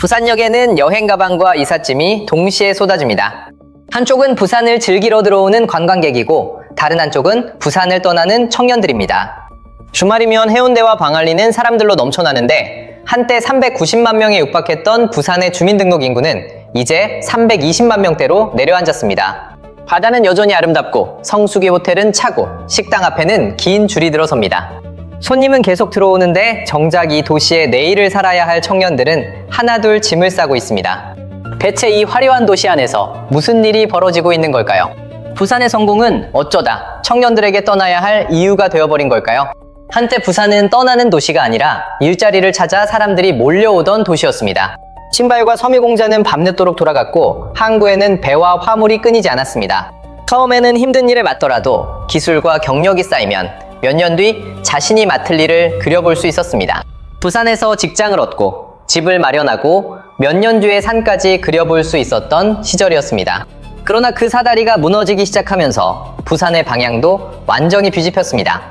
부산역에는 여행 가방과 이삿짐이 동시에 쏟아집니다. 한쪽은 부산을 즐기러 들어오는 관광객이고 다른 한쪽은 부산을 떠나는 청년들입니다. 주말이면 해운대와 광안리는 사람들로 넘쳐나는데 한때 390만 명에 육박했던 부산의 주민등록 인구는 이제 320만 명대로 내려앉았습니다. 바다는 여전히 아름답고 성수기 호텔은 차고 식당 앞에는 긴 줄이 들어섭니다. 손님은 계속 들어오는데 정작 이 도시의 내일을 살아야 할 청년들은 하나둘 짐을 싸고 있습니다. 대체 이 화려한 도시 안에서 무슨 일이 벌어지고 있는 걸까요? 부산의 성공은 어쩌다 청년들에게 떠나야 할 이유가 되어버린 걸까요? 한때 부산은 떠나는 도시가 아니라 일자리를 찾아 사람들이 몰려오던 도시였습니다. 신발과 섬유공자는 밤늦도록 돌아갔고 항구에는 배와 화물이 끊이지 않았습니다. 처음에는 힘든 일을 맡더라도 기술과 경력이 쌓이면 몇 년 뒤 자신이 맡을 일을 그려볼 수 있었습니다. 부산에서 직장을 얻고 집을 마련하고 몇 년 뒤의 산까지 그려볼 수 있었던 시절이었습니다. 그러나 그 사다리가 무너지기 시작하면서 부산의 방향도 완전히 뒤집혔습니다.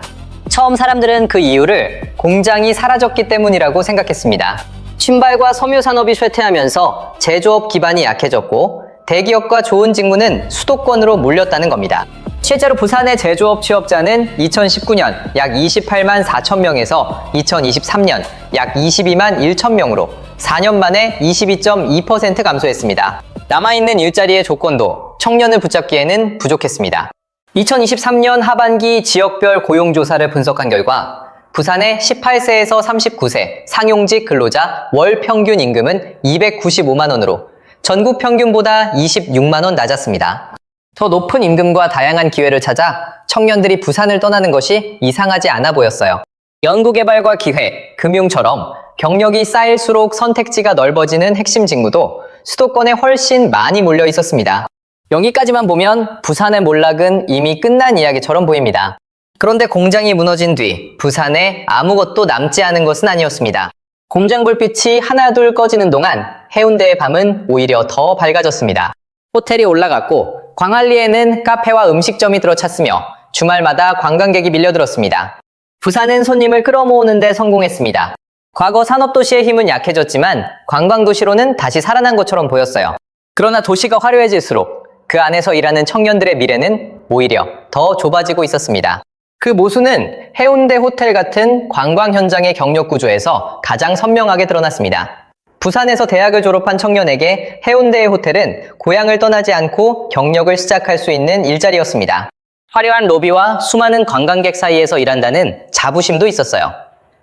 처음 사람들은 그 이유를 공장이 사라졌기 때문이라고 생각했습니다. 신발과 섬유 산업이 쇠퇴하면서 제조업 기반이 약해졌고 대기업과 좋은 직무는 수도권으로 몰렸다는 겁니다. 실제로 부산의 제조업 취업자는 2019년 약 28만 4천 명에서 2023년 약 22만 1천 명으로 4년 만에 22.2% 감소했습니다. 남아있는 일자리의 조건도 청년을 붙잡기에는 부족했습니다. 2023년 하반기 지역별 고용조사를 분석한 결과 부산의 18세에서 39세 상용직 근로자 월 평균 임금은 295만 원으로 전국 평균보다 26만 원 낮았습니다. 더 높은 임금과 다양한 기회를 찾아 청년들이 부산을 떠나는 것이 이상하지 않아 보였어요. 연구개발과 기회, 금융처럼 경력이 쌓일수록 선택지가 넓어지는 핵심 직무도 수도권에 훨씬 많이 몰려 있었습니다. 여기까지만 보면 부산의 몰락은 이미 끝난 이야기처럼 보입니다. 그런데 공장이 무너진 뒤 부산에 아무것도 남지 않은 것은 아니었습니다. 공장 불빛이 하나둘 꺼지는 동안 해운대의 밤은 오히려 더 밝아졌습니다. 호텔이 올라갔고 광안리에는 카페와 음식점이 들어찼으며 주말마다 관광객이 밀려들었습니다. 부산은 손님을 끌어모으는 데 성공했습니다. 과거 산업도시의 힘은 약해졌지만 관광도시로는 다시 살아난 것처럼 보였어요. 그러나 도시가 화려해질수록 그 안에서 일하는 청년들의 미래는 오히려 더 좁아지고 있었습니다. 그 모순은 해운대 호텔 같은 관광 현장의 경력 구조에서 가장 선명하게 드러났습니다. 부산에서 대학을 졸업한 청년에게 해운대의 호텔은 고향을 떠나지 않고 경력을 시작할 수 있는 일자리였습니다. 화려한 로비와 수많은 관광객 사이에서 일한다는 자부심도 있었어요.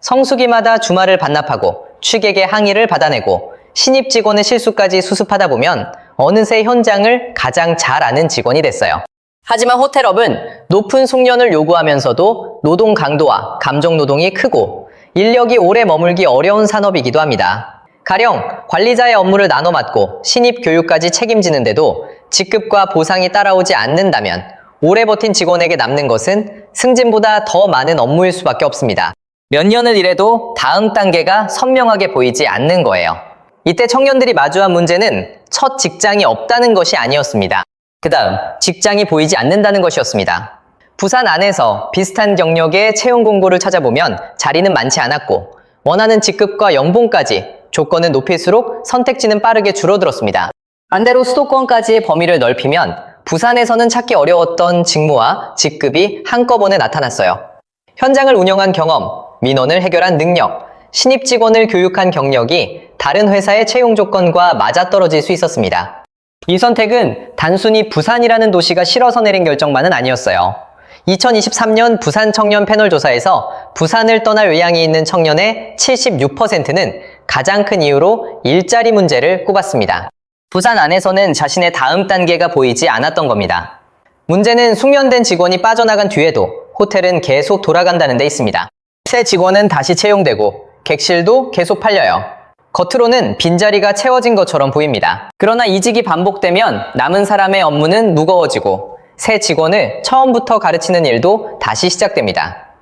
성수기마다 주말을 반납하고 취객의 항의를 받아내고 신입 직원의 실수까지 수습하다 보면 어느새 현장을 가장 잘 아는 직원이 됐어요. 하지만 호텔업은 높은 숙련을 요구하면서도 노동 강도와 감정 노동이 크고 인력이 오래 머물기 어려운 산업이기도 합니다. 가령 관리자의 업무를 나눠 맡고 신입 교육까지 책임지는데도 직급과 보상이 따라오지 않는다면 오래 버틴 직원에게 남는 것은 승진보다 더 많은 업무일 수밖에 없습니다. 몇 년을 일해도 다음 단계가 선명하게 보이지 않는 거예요. 이때 청년들이 마주한 문제는 첫 직장이 없다는 것이 아니었습니다. 그 다음, 직장이 보이지 않는다는 것이었습니다. 부산 안에서 비슷한 경력의 채용 공고를 찾아보면 자리는 많지 않았고 원하는 직급과 연봉까지 조건은 높일수록 선택지는 빠르게 줄어들었습니다. 반대로 수도권까지의 범위를 넓히면 부산에서는 찾기 어려웠던 직무와 직급이 한꺼번에 나타났어요. 현장을 운영한 경험, 민원을 해결한 능력, 신입 직원을 교육한 경력이 다른 회사의 채용 조건과 맞아떨어질 수 있었습니다. 이 선택은 단순히 부산이라는 도시가 싫어서 내린 결정만은 아니었어요. 2023년 부산 청년 패널 조사에서 부산을 떠날 의향이 있는 청년의 76%는 가장 큰 이유로 일자리 문제를 꼽았습니다. 부산 안에서는 자신의 다음 단계가 보이지 않았던 겁니다. 문제는 숙련된 직원이 빠져나간 뒤에도 호텔은 계속 돌아간다는 데 있습니다. 새 직원은 다시 채용되고 객실도 계속 팔려요. 겉으로는 빈자리가 채워진 것처럼 보입니다. 그러나 이직이 반복되면 남은 사람의 업무는 무거워지고 새 직원을 처음부터 가르치는 일도 다시 시작됩니다.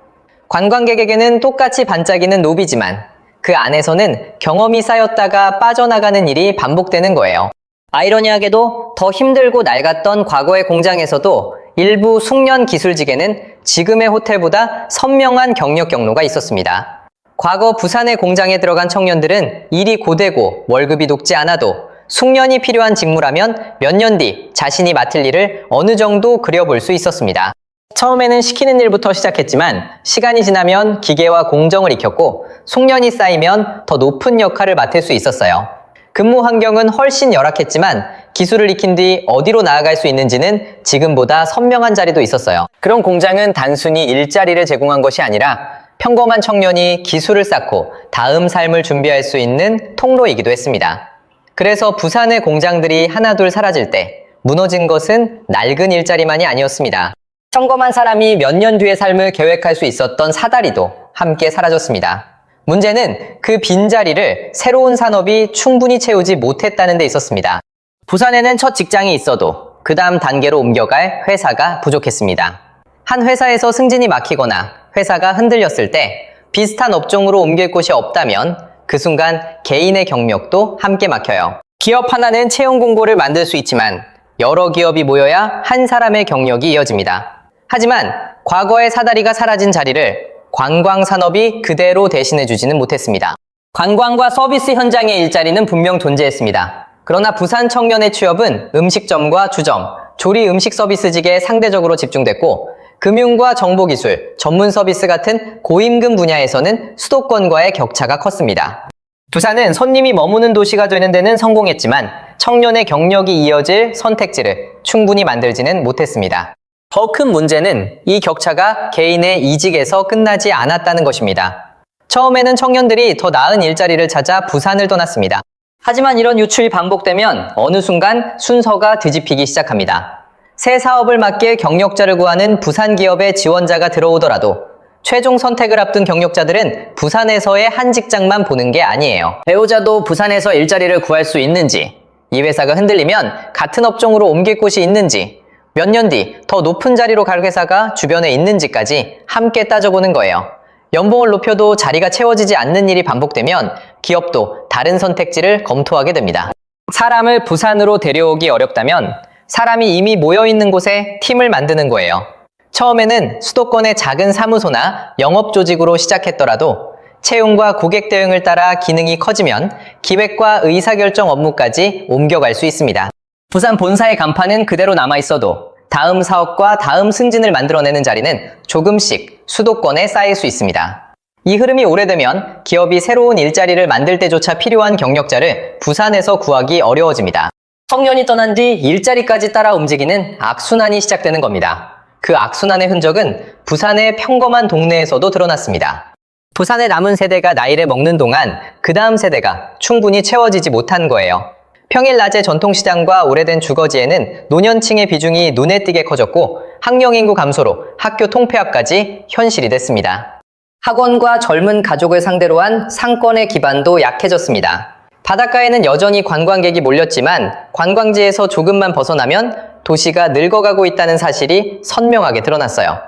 관광객에게는 똑같이 반짝이는 로비지만 그 안에서는 경험이 쌓였다가 빠져나가는 일이 반복되는 거예요. 아이러니하게도 더 힘들고 낡았던 과거의 공장에서도 일부 숙련 기술직에는 지금의 호텔보다 선명한 경력 경로가 있었습니다. 과거 부산의 공장에 들어간 청년들은 일이 고되고 월급이 높지 않아도 숙련이 필요한 직무라면 몇 년 뒤 자신이 맡을 일을 어느 정도 그려볼 수 있었습니다. 처음에는 시키는 일부터 시작했지만 시간이 지나면 기계와 공정을 익혔고 숙련이 쌓이면 더 높은 역할을 맡을 수 있었어요. 근무 환경은 훨씬 열악했지만 기술을 익힌 뒤 어디로 나아갈 수 있는지는 지금보다 선명한 자리도 있었어요. 그런 공장은 단순히 일자리를 제공한 것이 아니라 평범한 청년이 기술을 쌓고 다음 삶을 준비할 수 있는 통로이기도 했습니다. 그래서 부산의 공장들이 하나둘 사라질 때 무너진 것은 낡은 일자리만이 아니었습니다. 평범한 사람이 몇 년 뒤의 삶을 계획할 수 있었던 사다리도 함께 사라졌습니다. 문제는 그 빈자리를 새로운 산업이 충분히 채우지 못했다는 데 있었습니다. 부산에는 첫 직장이 있어도 그 다음 단계로 옮겨갈 회사가 부족했습니다. 한 회사에서 승진이 막히거나 회사가 흔들렸을 때 비슷한 업종으로 옮길 곳이 없다면 그 순간 개인의 경력도 함께 막혀요. 기업 하나는 채용 공고를 만들 수 있지만 여러 기업이 모여야 한 사람의 경력이 이어집니다. 하지만 과거의 사다리가 사라진 자리를 관광산업이 그대로 대신해주지는 못했습니다. 관광과 서비스 현장의 일자리는 분명 존재했습니다. 그러나 부산 청년의 취업은 음식점과 주점, 조리 음식 서비스직에 상대적으로 집중됐고 금융과 정보기술, 전문 서비스 같은 고임금 분야에서는 수도권과의 격차가 컸습니다. 부산은 손님이 머무는 도시가 되는 데는 성공했지만 청년의 경력이 이어질 선택지를 충분히 만들지는 못했습니다. 더 큰 문제는 이 격차가 개인의 이직에서 끝나지 않았다는 것입니다. 처음에는 청년들이 더 나은 일자리를 찾아 부산을 떠났습니다. 하지만 이런 유출이 반복되면 어느 순간 순서가 뒤집히기 시작합니다. 새 사업을 맡길 경력자를 구하는 부산 기업의 지원자가 들어오더라도 최종 선택을 앞둔 경력자들은 부산에서의 한 직장만 보는 게 아니에요. 배우자도 부산에서 일자리를 구할 수 있는지, 이 회사가 흔들리면 같은 업종으로 옮길 곳이 있는지, 몇 년 뒤 더 높은 자리로 갈 회사가 주변에 있는지까지 함께 따져보는 거예요. 연봉을 높여도 자리가 채워지지 않는 일이 반복되면 기업도 다른 선택지를 검토하게 됩니다. 사람을 부산으로 데려오기 어렵다면 사람이 이미 모여있는 곳에 팀을 만드는 거예요. 처음에는 수도권의 작은 사무소나 영업조직으로 시작했더라도 채용과 고객 대응을 따라 기능이 커지면 기획과 의사결정 업무까지 옮겨갈 수 있습니다. 부산 본사의 간판은 그대로 남아있어도 다음 사업과 다음 승진을 만들어내는 자리는 조금씩 수도권에 쌓일 수 있습니다. 이 흐름이 오래되면 기업이 새로운 일자리를 만들 때조차 필요한 경력자를 부산에서 구하기 어려워집니다. 청년이 떠난 뒤 일자리까지 따라 움직이는 악순환이 시작되는 겁니다. 그 악순환의 흔적은 부산의 평범한 동네에서도 드러났습니다. 부산의 남은 세대가 나이를 먹는 동안 그 다음 세대가 충분히 채워지지 못한 거예요. 평일 낮의 전통시장과 오래된 주거지에는 노년층의 비중이 눈에 띄게 커졌고 학령인구 감소로 학교 통폐합까지 현실이 됐습니다. 학원과 젊은 가족을 상대로 한 상권의 기반도 약해졌습니다. 바닷가에는 여전히 관광객이 몰렸지만 관광지에서 조금만 벗어나면 도시가 늙어가고 있다는 사실이 선명하게 드러났어요.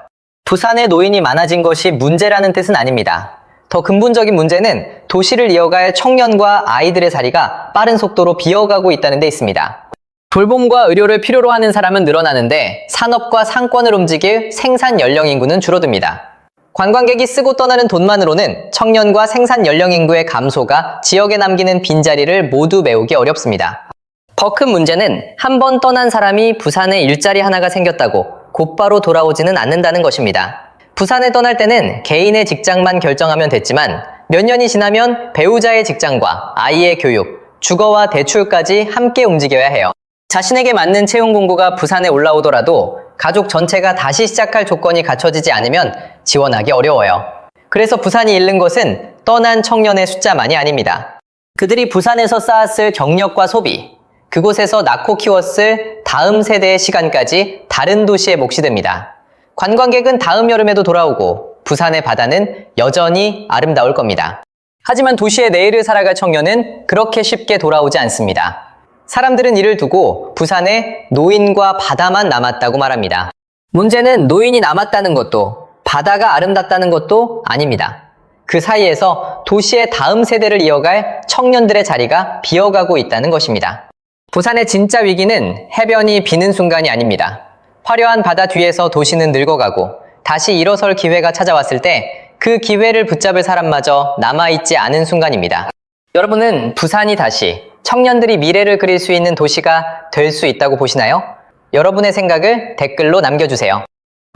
부산에 노인이 많아진 것이 문제라는 뜻은 아닙니다. 더 근본적인 문제는 도시를 이어갈 청년과 아이들의 자리가 빠른 속도로 비어가고 있다는 데 있습니다. 돌봄과 의료를 필요로 하는 사람은 늘어나는데 산업과 상권을 움직일 생산 연령 인구는 줄어듭니다. 관광객이 쓰고 떠나는 돈만으로는 청년과 생산 연령 인구의 감소가 지역에 남기는 빈자리를 모두 메우기 어렵습니다. 더 큰 문제는 한 번 떠난 사람이 부산에 일자리 하나가 생겼다고 곧바로 돌아오지는 않는다는 것입니다. 부산에 떠날 때는 개인의 직장만 결정하면 됐지만 몇 년이 지나면 배우자의 직장과 아이의 교육, 주거와 대출까지 함께 움직여야 해요. 자신에게 맞는 채용 공고가 부산에 올라오더라도 가족 전체가 다시 시작할 조건이 갖춰지지 않으면 지원하기 어려워요. 그래서 부산이 잃는 것은 떠난 청년의 숫자만이 아닙니다. 그들이 부산에서 쌓았을 경력과 소비, 그곳에서 낳고 키웠을 다음 세대의 시간까지 다른 도시에 몫이 됩니다. 관광객은 다음 여름에도 돌아오고 부산의 바다는 여전히 아름다울 겁니다. 하지만 도시의 내일을 살아갈 청년은 그렇게 쉽게 돌아오지 않습니다. 사람들은 이를 두고 부산에 노인과 바다만 남았다고 말합니다. 문제는 노인이 남았다는 것도 바다가 아름답다는 것도 아닙니다. 그 사이에서 도시의 다음 세대를 이어갈 청년들의 자리가 비어가고 있다는 것입니다. 부산의 진짜 위기는 해변이 비는 순간이 아닙니다. 화려한 바다 뒤에서 도시는 늙어가고 다시 일어설 기회가 찾아왔을 때 그 기회를 붙잡을 사람마저 남아있지 않은 순간입니다. 여러분은 부산이 다시 청년들이 미래를 그릴 수 있는 도시가 될 수 있다고 보시나요? 여러분의 생각을 댓글로 남겨주세요.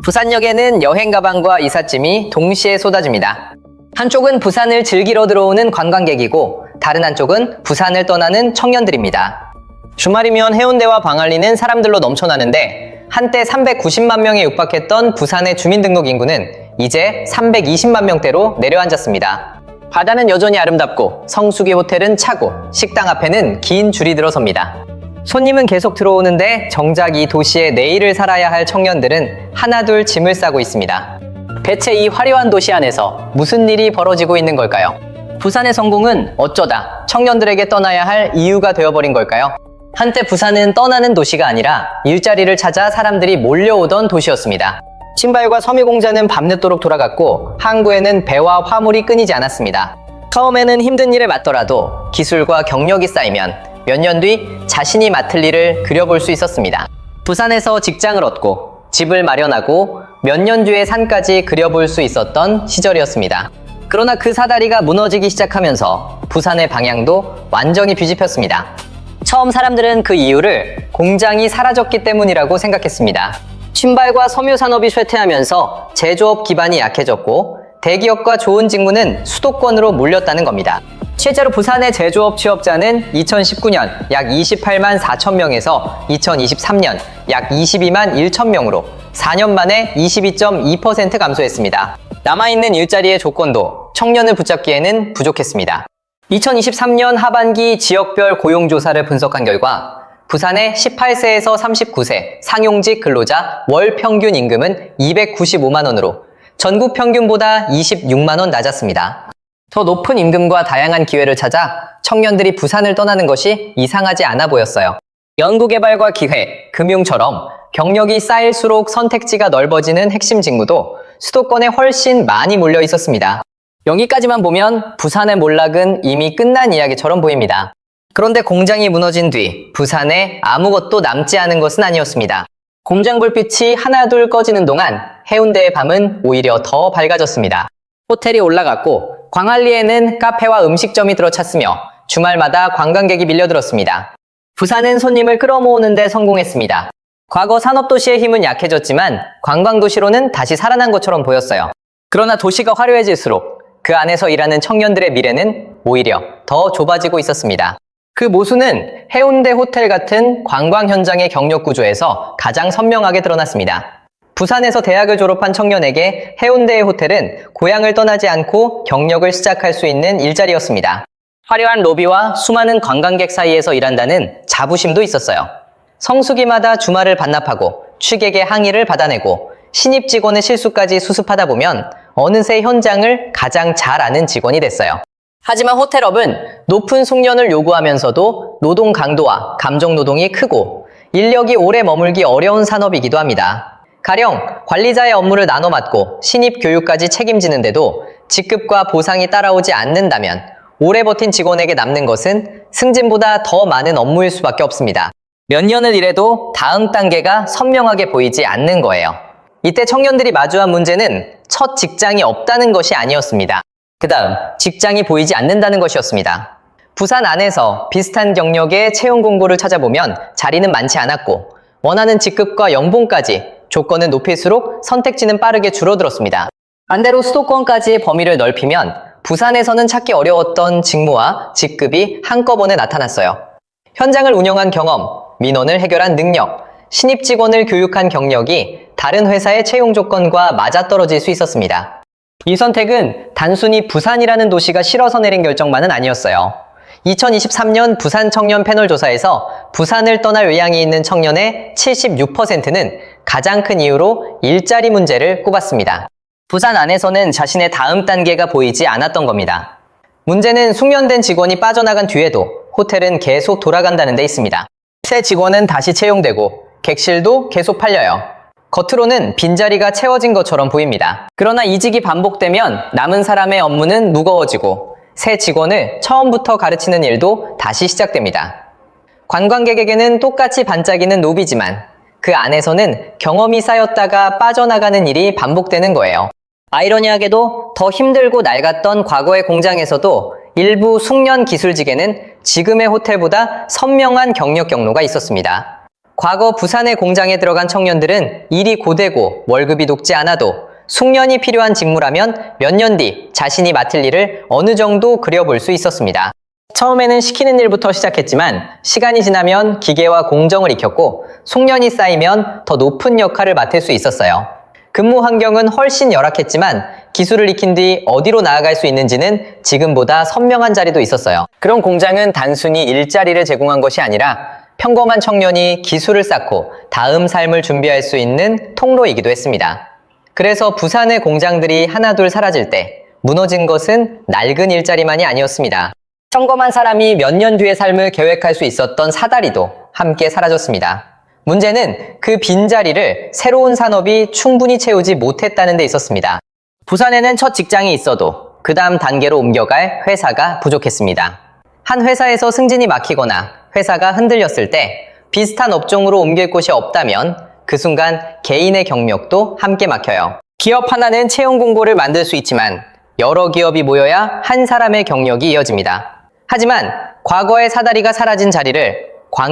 부산역에는 여행 가방과 이삿짐이 동시에 쏟아집니다. 한쪽은 부산을 즐기러 들어오는 관광객이고 다른 한쪽은 부산을 떠나는 청년들입니다. 주말이면 해운대와 광안리는 사람들로 넘쳐나는데 한때 390만 명에 육박했던 부산의 주민등록 인구는 이제 320만 명대로 내려앉았습니다. 바다는 여전히 아름답고 성수기 호텔은 차고 식당 앞에는 긴 줄이 들어섭니다. 손님은 계속 들어오는데 정작 이 도시의 내일을 살아야 할 청년들은 하나둘 짐을 싸고 있습니다. 대체 이 화려한 도시 안에서 무슨 일이 벌어지고 있는 걸까요? 부산의 성공은 어쩌다 청년들에게 떠나야 할 이유가 되어버린 걸까요? 한때 부산은 떠나는 도시가 아니라 일자리를 찾아 사람들이 몰려오던 도시였습니다. 신발과 섬유공장은 밤늦도록 돌아갔고 항구에는 배와 화물이 끊이지 않았습니다. 처음에는 힘든 일을 맡더라도 기술과 경력이 쌓이면 몇 년 뒤 자신이 맡을 일을 그려볼 수 있었습니다. 부산에서 직장을 얻고 집을 마련하고 몇 년 뒤의 산까지 그려볼 수 있었던 시절이었습니다. 그러나 그 사다리가 무너지기 시작하면서 부산의 방향도 완전히 뒤집혔습니다. 처음 사람들은 그 이유를 공장이 사라졌기 때문이라고 생각했습니다. 신발과 섬유 산업이 쇠퇴하면서 제조업 기반이 약해졌고 대기업과 좋은 직무는 수도권으로 몰렸다는 겁니다. 실제로 부산의 제조업 취업자는 2019년 약 28만 4천 명에서 2023년 약 22만 1천 명으로 4년 만에 22.2% 감소했습니다. 남아있는 일자리의 조건도 청년을 붙잡기에는 부족했습니다. 2023년 하반기 지역별 고용조사를 분석한 결과 부산의 18세에서 39세 상용직 근로자 월 평균 임금은 295만 원으로 전국 평균보다 26만 원 낮았습니다. 더 높은 임금과 다양한 기회를 찾아 청년들이 부산을 떠나는 것이 이상하지 않아 보였어요. 연구개발과 기획, 금융처럼 경력이 쌓일수록 선택지가 넓어지는 핵심 직무도 수도권에 훨씬 많이 몰려 있었습니다. 여기까지만 보면 부산의 몰락은 이미 끝난 이야기처럼 보입니다. 그런데 공장이 무너진 뒤 부산에 아무것도 남지 않은 것은 아니었습니다. 공장 불빛이 하나둘 꺼지는 동안 해운대의 밤은 오히려 더 밝아졌습니다. 호텔이 올라갔고 광안리에는 카페와 음식점이 들어찼으며 주말마다 관광객이 밀려들었습니다. 부산은 손님을 끌어모으는 데 성공했습니다. 과거 산업도시의 힘은 약해졌지만 관광도시로는 다시 살아난 것처럼 보였어요. 그러나 도시가 화려해질수록 그 안에서 일하는 청년들의 미래는 오히려 더 좁아지고 있었습니다. 그 모순은 해운대 호텔 같은 관광 현장의 경력 구조에서 가장 선명하게 드러났습니다. 부산에서 대학을 졸업한 청년에게 해운대의 호텔은 고향을 떠나지 않고 경력을 시작할 수 있는 일자리였습니다. 화려한 로비와 수많은 관광객 사이에서 일한다는 자부심도 있었어요. 성수기마다 주말을 반납하고 취객의 항의를 받아내고 신입 직원의 실수까지 수습하다 보면 어느새 현장을 가장 잘 아는 직원이 됐어요. 하지만 호텔업은 높은 숙련을 요구하면서도 노동 강도와 감정 노동이 크고 인력이 오래 머물기 어려운 산업이기도 합니다. 가령 관리자의 업무를 나눠 맡고 신입 교육까지 책임지는데도 직급과 보상이 따라오지 않는다면 오래 버틴 직원에게 남는 것은 승진보다 더 많은 업무일 수밖에 없습니다. 몇 년을 일해도 다음 단계가 선명하게 보이지 않는 거예요. 이때 청년들이 마주한 문제는 첫 직장이 없다는 것이 아니었습니다. 그 다음, 직장이 보이지 않는다는 것이었습니다. 부산 안에서 비슷한 경력의 채용 공고를 찾아보면 자리는 많지 않았고 원하는 직급과 연봉까지 조건을 높일수록 선택지는 빠르게 줄어들었습니다. 반대로 수도권까지의 범위를 넓히면 부산에서는 찾기 어려웠던 직무와 직급이 한꺼번에 나타났어요. 현장을 운영한 경험, 민원을 해결한 능력, 신입 직원을 교육한 경력이 다른 회사의 채용 조건과 맞아떨어질 수 있었습니다. 이 선택은 단순히 부산이라는 도시가 싫어서 내린 결정만은 아니었어요. 2023년 부산 청년 패널 조사에서 부산을 떠날 의향이 있는 청년의 76%는 가장 큰 이유로 일자리 문제를 꼽았습니다. 부산 안에서는 자신의 다음 단계가 보이지 않았던 겁니다. 문제는 숙련된 직원이 빠져나간 뒤에도 호텔은 계속 돌아간다는 데 있습니다. 새 직원은 다시 채용되고 객실도 계속 팔려요. 겉으로는 빈자리가 채워진 것처럼 보입니다. 그러나 이직이 반복되면 남은 사람의 업무는 무거워지고 새 직원을 처음부터 가르치는 일도 다시 시작됩니다. 관광객에게는 똑같이 반짝이는 로비지만 그 안에서는 경험이 쌓였다가 빠져나가는 일이 반복되는 거예요. 아이러니하게도 더 힘들고 낡았던 과거의 공장에서도 일부 숙련 기술직에는 지금의 호텔보다 선명한 경력 경로가 있었습니다. 과거 부산의 공장에 들어간 청년들은 일이 고되고 월급이 높지 않아도 숙련이 필요한 직무라면 몇 년 뒤 자신이 맡을 일을 어느 정도 그려볼 수 있었습니다. 처음에는 시키는 일부터 시작했지만 시간이 지나면 기계와 공정을 익혔고 숙련이 쌓이면 더 높은 역할을 맡을 수 있었어요. 근무 환경은 훨씬 열악했지만 기술을 익힌 뒤 어디로 나아갈 수 있는지는 지금보다 선명한 자리도 있었어요. 그런 공장은 단순히 일자리를 제공한 것이 아니라 평범한 청년이 기술을 쌓고 다음 삶을 준비할 수 있는 통로이기도 했습니다. 그래서 부산의 공장들이 하나둘 사라질 때 무너진 것은 낡은 일자리만이 아니었습니다. 평범한 사람이 몇 년 뒤의 삶을 계획할 수 있었던 사다리도 함께 사라졌습니다. 문제는 그 빈자리를 새로운 산업이 충분히 채우지 못했다는 데 있었습니다. 부산에는 첫 직장이 있어도 그 다음 단계로 옮겨갈 회사가 부족했습니다. 한 회사에서 승진이 막히거나 회사가 흔들렸을 때 비슷한 업종으로 옮길 곳이 없다면 그 순간 개인의 경력도 함께 막혀요. 기업 하나는 채용 공고를 만들 수 있지만 여러 기업이 모여야 한 사람의 경력이 이어집니다. 하지만 과거의 사다리가 사라진 자리를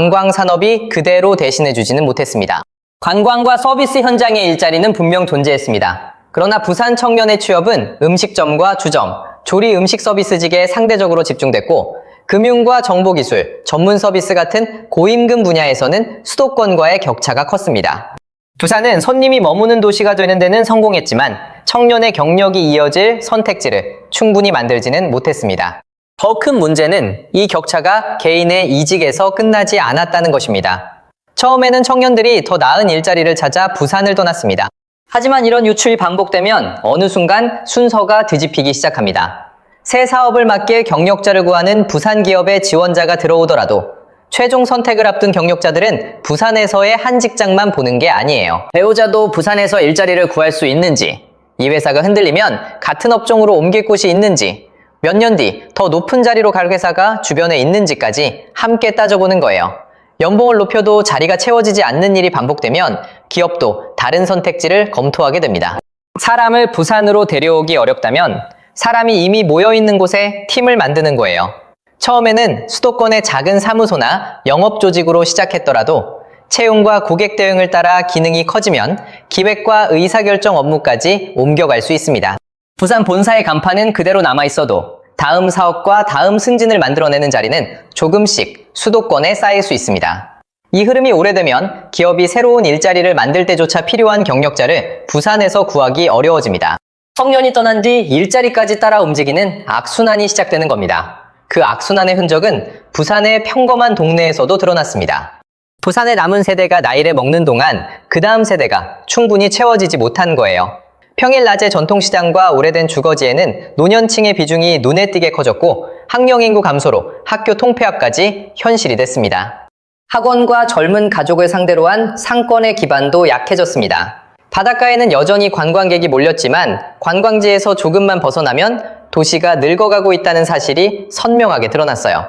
관광산업이 그대로 대신해주지는 못했습니다. 관광과 서비스 현장의 일자리는 분명 존재했습니다. 그러나 부산 청년의 취업은 음식점과 주점, 조리 음식 서비스직에 상대적으로 집중됐고 금융과 정보기술, 전문 서비스 같은 고임금 분야에서는 수도권과의 격차가 컸습니다. 부산은 손님이 머무는 도시가 되는 데는 성공했지만 청년의 경력이 이어질 선택지를 충분히 만들지는 못했습니다. 더 큰 문제는 이 격차가 개인의 이직에서 끝나지 않았다는 것입니다. 처음에는 청년들이 더 나은 일자리를 찾아 부산을 떠났습니다. 하지만 이런 유출이 반복되면 어느 순간 순서가 뒤집히기 시작합니다. 새 사업을 맡길 경력자를 구하는 부산 기업의 지원자가 들어오더라도 최종 선택을 앞둔 경력자들은 부산에서의 한 직장만 보는 게 아니에요. 배우자도 부산에서 일자리를 구할 수 있는지, 이 회사가 흔들리면 같은 업종으로 옮길 곳이 있는지, 몇 년 뒤 더 높은 자리로 갈 회사가 주변에 있는지까지 함께 따져보는 거예요. 연봉을 높여도 자리가 채워지지 않는 일이 반복되면 기업도 다른 선택지를 검토하게 됩니다. 사람을 부산으로 데려오기 어렵다면 사람이 이미 모여있는 곳에 팀을 만드는 거예요. 처음에는 수도권의 작은 사무소나 영업 조직으로 시작했더라도 채용과 고객 대응을 따라 기능이 커지면 기획과 의사결정 업무까지 옮겨갈 수 있습니다. 부산 본사의 간판은 그대로 남아있어도 다음 사업과 다음 승진을 만들어내는 자리는 조금씩 수도권에 쌓일 수 있습니다. 이 흐름이 오래되면 기업이 새로운 일자리를 만들 때조차 필요한 경력자를 부산에서 구하기 어려워집니다. 청년이 떠난 뒤 일자리까지 따라 움직이는 악순환이 시작되는 겁니다. 그 악순환의 흔적은 부산의 평범한 동네에서도 드러났습니다. 부산의 남은 세대가 나이를 먹는 동안 그 다음 세대가 충분히 채워지지 못한 거예요. 평일 낮의 전통시장과 오래된 주거지에는 노년층의 비중이 눈에 띄게 커졌고 학령인구 감소로 학교 통폐합까지 현실이 됐습니다. 학원과 젊은 가족을 상대로 한 상권의 기반도 약해졌습니다. 바닷가에는 여전히 관광객이 몰렸지만 관광지에서 조금만 벗어나면 도시가 늙어가고 있다는 사실이 선명하게 드러났어요.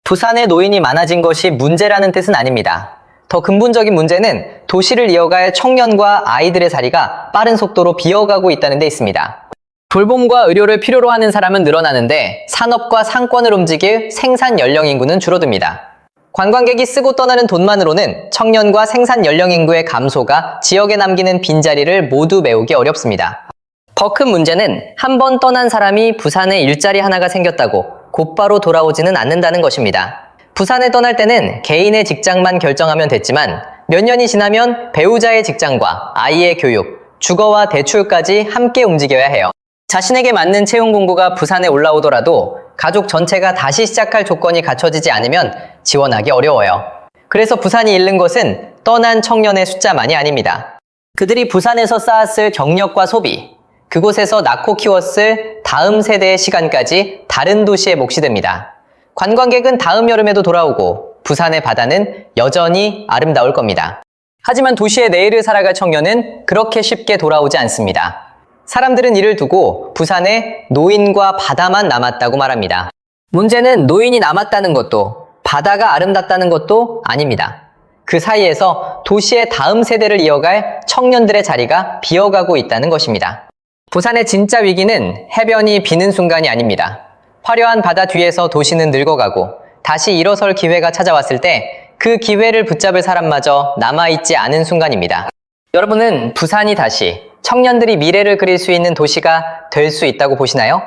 부산에 노인이 많아진 것이 문제라는 뜻은 아닙니다. 더 근본적인 문제는 도시를 이어갈 청년과 아이들의 자리가 빠른 속도로 비어가고 있다는 데 있습니다. 돌봄과 의료를 필요로 하는 사람은 늘어나는데 산업과 상권을 움직일 생산 연령 인구는 줄어듭니다. 관광객이 쓰고 떠나는 돈만으로는 청년과 생산 연령 인구의 감소가 지역에 남기는 빈자리를 모두 메우기 어렵습니다. 더 큰 문제는 한 번 떠난 사람이 부산에 일자리 하나가 생겼다고 곧바로 돌아오지는 않는다는 것입니다. 부산에 떠날 때는 개인의 직장만 결정하면 됐지만 몇 년이 지나면 배우자의 직장과 아이의 교육, 주거와 대출까지 함께 움직여야 해요. 자신에게 맞는 채용 공고가 부산에 올라오더라도 가족 전체가 다시 시작할 조건이 갖춰지지 않으면 지원하기 어려워요. 그래서 부산이 잃는 것은 떠난 청년의 숫자만이 아닙니다. 그들이 부산에서 쌓았을 경력과 소비, 그곳에서 낳고 키웠을 다음 세대의 시간까지 다른 도시에 몫이 됩니다. 관광객은 다음 여름에도 돌아오고 부산의 바다는 여전히 아름다울 겁니다. 하지만 도시의 내일을 살아갈 청년은 그렇게 쉽게 돌아오지 않습니다. 사람들은 이를 두고 부산에 노인과 바다만 남았다고 말합니다. 문제는 노인이 남았다는 것도 바다가 아름답다는 것도 아닙니다. 그 사이에서 도시의 다음 세대를 이어갈 청년들의 자리가 비어가고 있다는 것입니다. 부산의 진짜 위기는 해변이 비는 순간이 아닙니다. 화려한 바다 뒤에서 도시는 늙어가고 다시 일어설 기회가 찾아왔을 때 그 기회를 붙잡을 사람마저 남아있지 않은 순간입니다. 여러분은 부산이 다시 청년들이 미래를 그릴 수 있는 도시가 될 수 있다고 보시나요?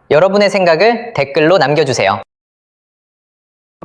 여러분의 생각을 댓글로 남겨주세요.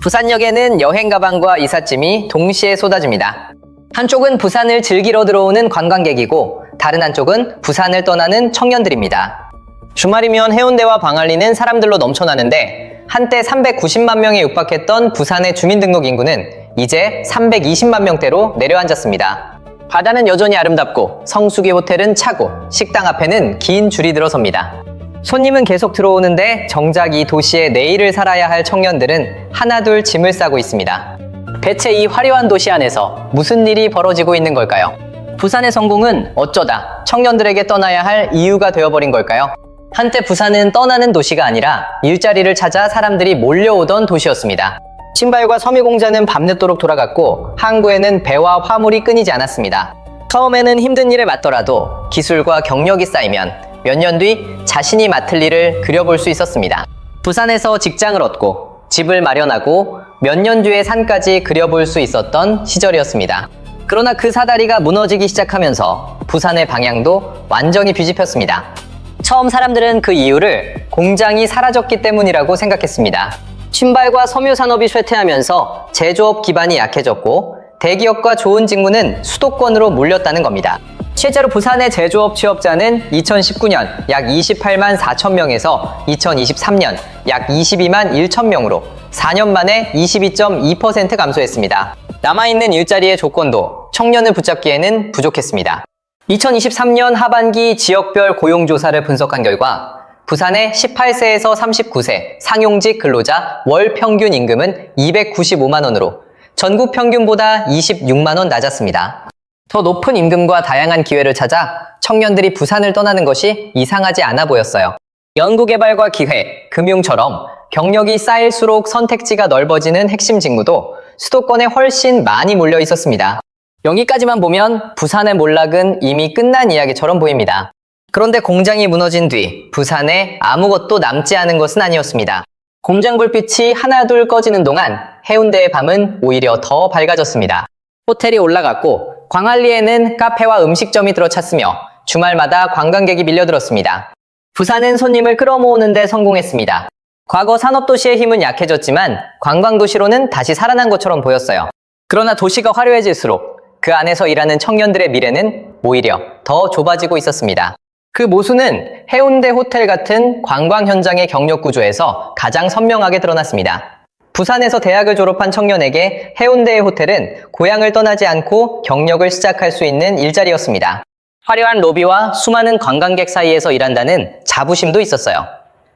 부산역에는 여행 가방과 이삿짐이 동시에 쏟아집니다. 한쪽은 부산을 즐기러 들어오는 관광객이고 다른 한쪽은 부산을 떠나는 청년들입니다. 주말이면 해운대와 광안리는 사람들로 넘쳐나는데 한때 390만 명에 육박했던 부산의 주민등록 인구는 이제 320만 명대로 내려앉았습니다. 바다는 여전히 아름답고 성수기 호텔은 차고 식당 앞에는 긴 줄이 들어섭니다. 손님은 계속 들어오는데 정작 이 도시의 내일을 살아야 할 청년들은 하나둘 짐을 싸고 있습니다. 대체 이 화려한 도시 안에서 무슨 일이 벌어지고 있는 걸까요? 부산의 성공은 어쩌다 청년들에게 떠나야 할 이유가 되어버린 걸까요? 한때 부산은 떠나는 도시가 아니라 일자리를 찾아 사람들이 몰려오던 도시였습니다. 신발과 섬유공장은 밤늦도록 돌아갔고 항구에는 배와 화물이 끊이지 않았습니다. 처음에는 힘든 일을 맡더라도 기술과 경력이 쌓이면 몇 년 뒤 자신이 맡을 일을 그려볼 수 있었습니다. 부산에서 직장을 얻고 집을 마련하고 몇 년 뒤의 산까지 그려볼 수 있었던 시절이었습니다. 그러나 그 사다리가 무너지기 시작하면서 부산의 방향도 완전히 뒤집혔습니다. 처음 사람들은 그 이유를 공장이 사라졌기 때문이라고 생각했습니다. 신발과 섬유 산업이 쇠퇴하면서 제조업 기반이 약해졌고 대기업과 좋은 직무는 수도권으로 몰렸다는 겁니다. 실제로 부산의 제조업 취업자는 2019년 약 28만 4천 명에서 2023년 약 22만 1천 명으로 4년 만에 22.2% 감소했습니다. 남아있는 일자리의 조건도 청년을 붙잡기에는 부족했습니다. 2023년 하반기 지역별 고용조사를 분석한 결과 부산의 18세에서 39세 상용직 근로자 월 평균 임금은 295만 원으로 전국 평균보다 26만 원 낮았습니다. 더 높은 임금과 다양한 기회를 찾아 청년들이 부산을 떠나는 것이 이상하지 않아 보였어요. 연구개발과 기회, 금융처럼 경력이 쌓일수록 선택지가 넓어지는 핵심 직무도 수도권에 훨씬 많이 몰려 있었습니다. 여기까지만 보면 부산의 몰락은 이미 끝난 이야기처럼 보입니다. 그런데 공장이 무너진 뒤 부산에 아무것도 남지 않은 것은 아니었습니다. 공장 불빛이 하나둘 꺼지는 동안 해운대의 밤은 오히려 더 밝아졌습니다. 호텔이 올라갔고 광안리에는 카페와 음식점이 들어찼으며 주말마다 관광객이 밀려들었습니다. 부산은 손님을 끌어모으는 데 성공했습니다. 과거 산업도시의 힘은 약해졌지만 관광도시로는 다시 살아난 것처럼 보였어요. 그러나 도시가 화려해질수록 그 안에서 일하는 청년들의 미래는 오히려 더 좁아지고 있었습니다. 그 모순은 해운대 호텔 같은 관광 현장의 경력 구조에서 가장 선명하게 드러났습니다. 부산에서 대학을 졸업한 청년에게 해운대의 호텔은 고향을 떠나지 않고 경력을 시작할 수 있는 일자리였습니다. 화려한 로비와 수많은 관광객 사이에서 일한다는 자부심도 있었어요.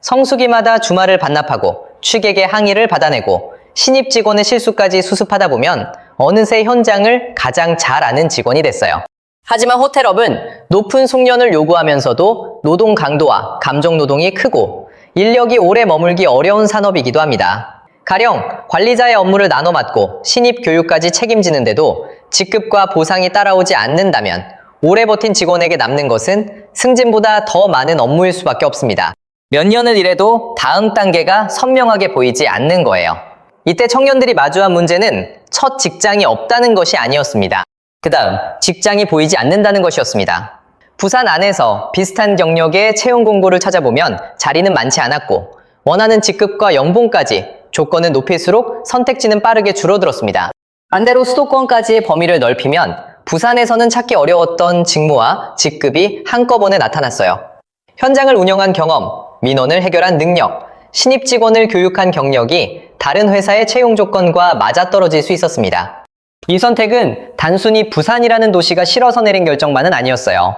성수기마다 주말을 반납하고 취객의 항의를 받아내고 신입 직원의 실수까지 수습하다 보면 어느새 현장을 가장 잘 아는 직원이 됐어요. 하지만 호텔업은 높은 숙련을 요구하면서도 노동 강도와 감정 노동이 크고 인력이 오래 머물기 어려운 산업이기도 합니다. 가령 관리자의 업무를 나눠 맡고 신입 교육까지 책임지는데도 직급과 보상이 따라오지 않는다면 오래 버틴 직원에게 남는 것은 승진보다 더 많은 업무일 수밖에 없습니다. 몇 년을 일해도 다음 단계가 선명하게 보이지 않는 거예요. 이때 청년들이 마주한 문제는 첫 직장이 없다는 것이 아니었습니다. 그 다음, 직장이 보이지 않는다는 것이었습니다. 부산 안에서 비슷한 경력의 채용 공고를 찾아보면 자리는 많지 않았고 원하는 직급과 연봉까지 조건을 높일수록 선택지는 빠르게 줄어들었습니다. 반대로 수도권까지의 범위를 넓히면 부산에서는 찾기 어려웠던 직무와 직급이 한꺼번에 나타났어요. 현장을 운영한 경험, 민원을 해결한 능력, 신입 직원을 교육한 경력이 다른 회사의 채용 조건과 맞아떨어질 수 있었습니다. 이 선택은 단순히 부산이라는 도시가 싫어서 내린 결정만은 아니었어요.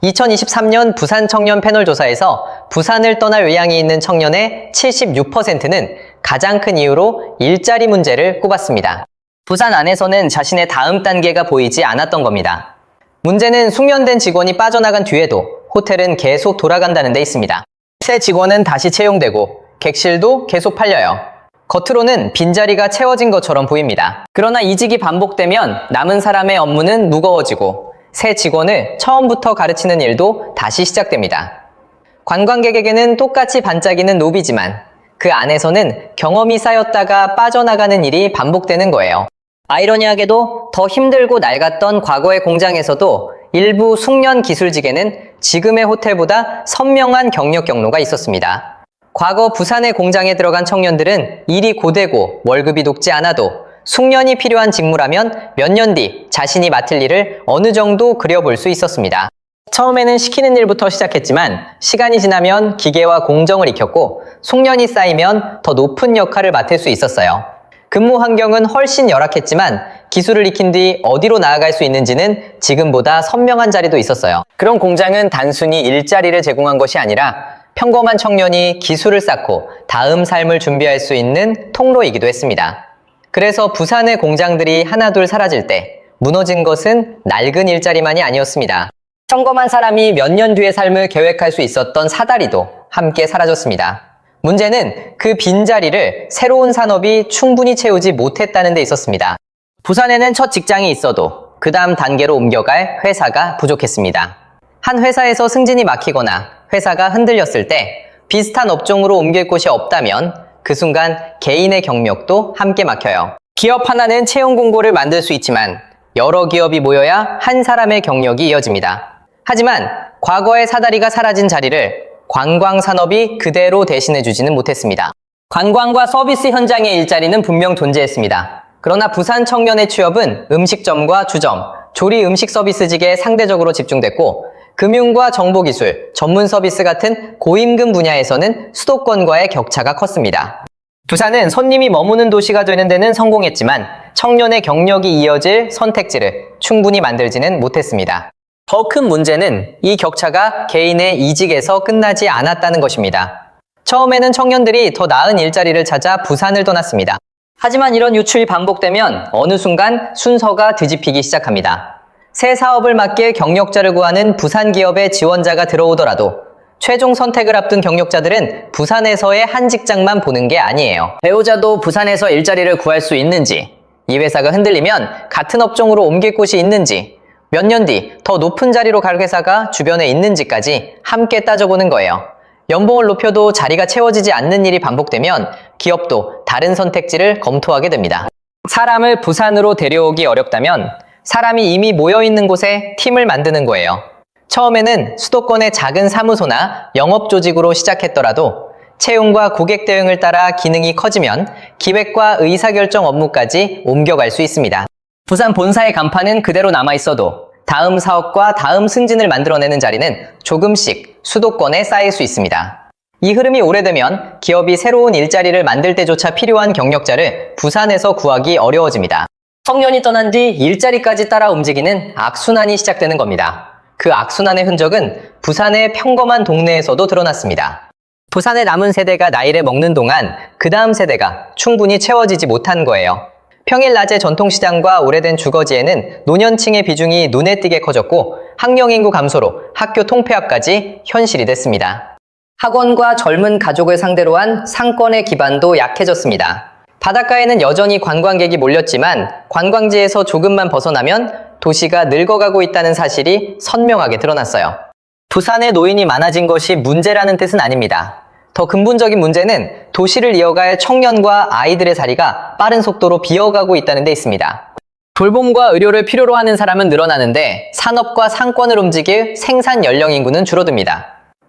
2023년 부산 청년 패널 조사에서 부산을 떠날 의향이 있는 청년의 76%는 가장 큰 이유로 일자리 문제를 꼽았습니다. 부산 안에서는 자신의 다음 단계가 보이지 않았던 겁니다. 문제는 숙련된 직원이 빠져나간 뒤에도 호텔은 계속 돌아간다는 데 있습니다. 새 직원은 다시 채용되고 객실도 계속 팔려요. 겉으로는 빈자리가 채워진 것처럼 보입니다. 그러나 이직이 반복되면 남은 사람의 업무는 무거워지고 새 직원을 처음부터 가르치는 일도 다시 시작됩니다. 관광객에게는 똑같이 반짝이는 노비지만 그 안에서는 경험이 쌓였다가 빠져나가는 일이 반복되는 거예요. 아이러니하게도 더 힘들고 낡았던 과거의 공장에서도 일부 숙련 기술직에는 지금의 호텔보다 선명한 경력 경로가 있었습니다. 과거 부산의 공장에 들어간 청년들은 일이 고되고 월급이 높지 않아도 숙련이 필요한 직무라면 몇 년 뒤 자신이 맡을 일을 어느 정도 그려볼 수 있었습니다. 처음에는 시키는 일부터 시작했지만 시간이 지나면 기계와 공정을 익혔고 숙련이 쌓이면 더 높은 역할을 맡을 수 있었어요. 근무 환경은 훨씬 열악했지만 기술을 익힌 뒤 어디로 나아갈 수 있는지는 지금보다 선명한 자리도 있었어요. 그런 공장은 단순히 일자리를 제공한 것이 아니라 평범한 청년이 기술을 쌓고 다음 삶을 준비할 수 있는 통로이기도 했습니다. 그래서 부산의 공장들이 하나둘 사라질 때 무너진 것은 낡은 일자리만이 아니었습니다. 평범한 사람이 몇 년 뒤의 삶을 계획할 수 있었던 사다리도 함께 사라졌습니다. 문제는 그 빈자리를 새로운 산업이 충분히 채우지 못했다는 데 있었습니다. 부산에는 첫 직장이 있어도 그 다음 단계로 옮겨갈 회사가 부족했습니다. 한 회사에서 승진이 막히거나 회사가 흔들렸을 때 비슷한 업종으로 옮길 곳이 없다면 그 순간 개인의 경력도 함께 막혀요. 기업 하나는 채용 공고를 만들 수 있지만 여러 기업이 모여야 한 사람의 경력이 이어집니다. 하지만 과거의 사다리가 사라진 자리를 관광 산업이 그대로 대신해주지는 못했습니다. 관광과 서비스 현장의 일자리는 분명 존재했습니다. 그러나 부산 청년의 취업은 음식점과 주점, 조리 음식 서비스직에 상대적으로 집중됐고 금융과 정보기술, 전문 서비스 같은 고임금 분야에서는 수도권과의 격차가 컸습니다. 부산은 손님이 머무는 도시가 되는 데는 성공했지만 청년의 경력이 이어질 선택지를 충분히 만들지는 못했습니다. 더 큰 문제는 이 격차가 개인의 이직에서 끝나지 않았다는 것입니다. 처음에는 청년들이 더 나은 일자리를 찾아 부산을 떠났습니다. 하지만 이런 유출이 반복되면 어느 순간 순서가 뒤집히기 시작합니다. 새 사업을 맡길 경력자를 구하는 부산 기업의 지원자가 들어오더라도 최종 선택을 앞둔 경력자들은 부산에서의 한 직장만 보는 게 아니에요. 배우자도 부산에서 일자리를 구할 수 있는지, 이 회사가 흔들리면 같은 업종으로 옮길 곳이 있는지, 몇 년 뒤 더 높은 자리로 갈 회사가 주변에 있는지까지 함께 따져보는 거예요. 연봉을 높여도 자리가 채워지지 않는 일이 반복되면 기업도 다른 선택지를 검토하게 됩니다. 사람을 부산으로 데려오기 어렵다면 사람이 이미 모여있는 곳에 팀을 만드는 거예요. 처음에는 수도권의 작은 사무소나 영업조직으로 시작했더라도 채용과 고객 대응을 따라 기능이 커지면 기획과 의사결정 업무까지 옮겨갈 수 있습니다. 부산 본사의 간판은 그대로 남아있어도 다음 사업과 다음 승진을 만들어내는 자리는 조금씩 수도권에 쌓일 수 있습니다. 이 흐름이 오래되면 기업이 새로운 일자리를 만들 때조차 필요한 경력자를 부산에서 구하기 어려워집니다. 청년이 떠난 뒤 일자리까지 따라 움직이는 악순환이 시작되는 겁니다. 그 악순환의 흔적은 부산의 평범한 동네에서도 드러났습니다. 부산의 남은 세대가 나이를 먹는 동안 그 다음 세대가 충분히 채워지지 못한 거예요. 평일 낮의 전통시장과 오래된 주거지에는 노년층의 비중이 눈에 띄게 커졌고 학령인구 감소로 학교 통폐합까지 현실이 됐습니다. 학원과 젊은 가족을 상대로 한 상권의 기반도 약해졌습니다. 바닷가에는 여전히 관광객이 몰렸지만 관광지에서 조금만 벗어나면 도시가 늙어가고 있다는 사실이 선명하게 드러났어요. 부산에 노인이 많아진 것이 문제라는 뜻은 아닙니다. 더 근본적인 문제는 도시를 이어갈 청년과 아이들의 자리가 빠른 속도로 비어가고 있다는 데 있습니다. 돌봄과 의료를 필요로 하는 사람은 늘어나는데 산업과 상권을 움직일 생산 연령 인구는 줄어듭니다.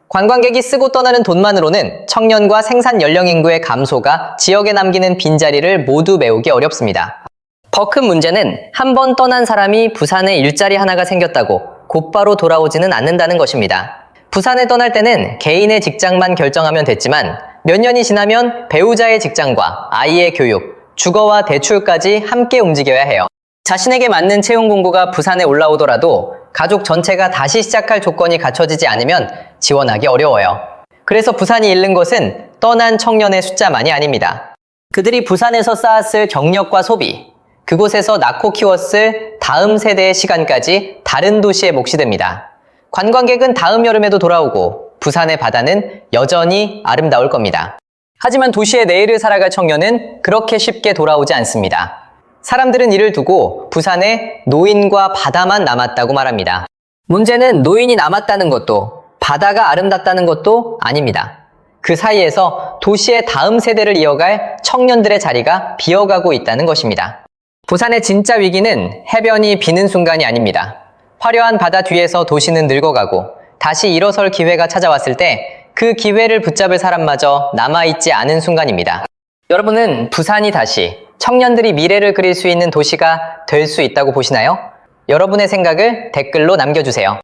관광객이 쓰고 떠나는 돈만으로는 청년과 생산 연령 인구의 감소가 지역에 남기는 빈자리를 모두 메우기 어렵습니다. 더 큰 문제는 한 번 떠난 사람이 부산에 일자리 하나가 생겼다고 곧바로 돌아오지는 않는다는 것입니다. 부산에 떠날 때는 개인의 직장만 결정하면 됐지만 몇 년이 지나면 배우자의 직장과 아이의 교육, 주거와 대출까지 함께 움직여야 해요. 자신에게 맞는 채용 공고가 부산에 올라오더라도 가족 전체가 다시 시작할 조건이 갖춰지지 않으면 지원하기 어려워요. 그래서 부산이 잃는 것은 떠난 청년의 숫자만이 아닙니다. 그들이 부산에서 쌓았을 경력과 소비, 그곳에서 낳고 키웠을 다음 세대의 시간까지 다른 도시에 몫이 됩니다. 관광객은 다음 여름에도 돌아오고 부산의 바다는 여전히 아름다울 겁니다. 하지만 도시의 내일을 살아갈 청년은 그렇게 쉽게 돌아오지 않습니다. 사람들은 이를 두고 부산에 노인과 바다만 남았다고 말합니다. 문제는 노인이 남았다는 것도 바다가 아름답다는 것도 아닙니다. 그 사이에서 도시의 다음 세대를 이어갈 청년들의 자리가 비어가고 있다는 것입니다. 부산의 진짜 위기는 해변이 비는 순간이 아닙니다. 화려한 바다 뒤에서 도시는 늙어가고 다시 일어설 기회가 찾아왔을 때 그 기회를 붙잡을 사람마저 남아있지 않은 순간입니다. 여러분은 부산이 다시 청년들이 미래를 그릴 수 있는 도시가 될 수 있다고 보시나요? 여러분의 생각을 댓글로 남겨주세요.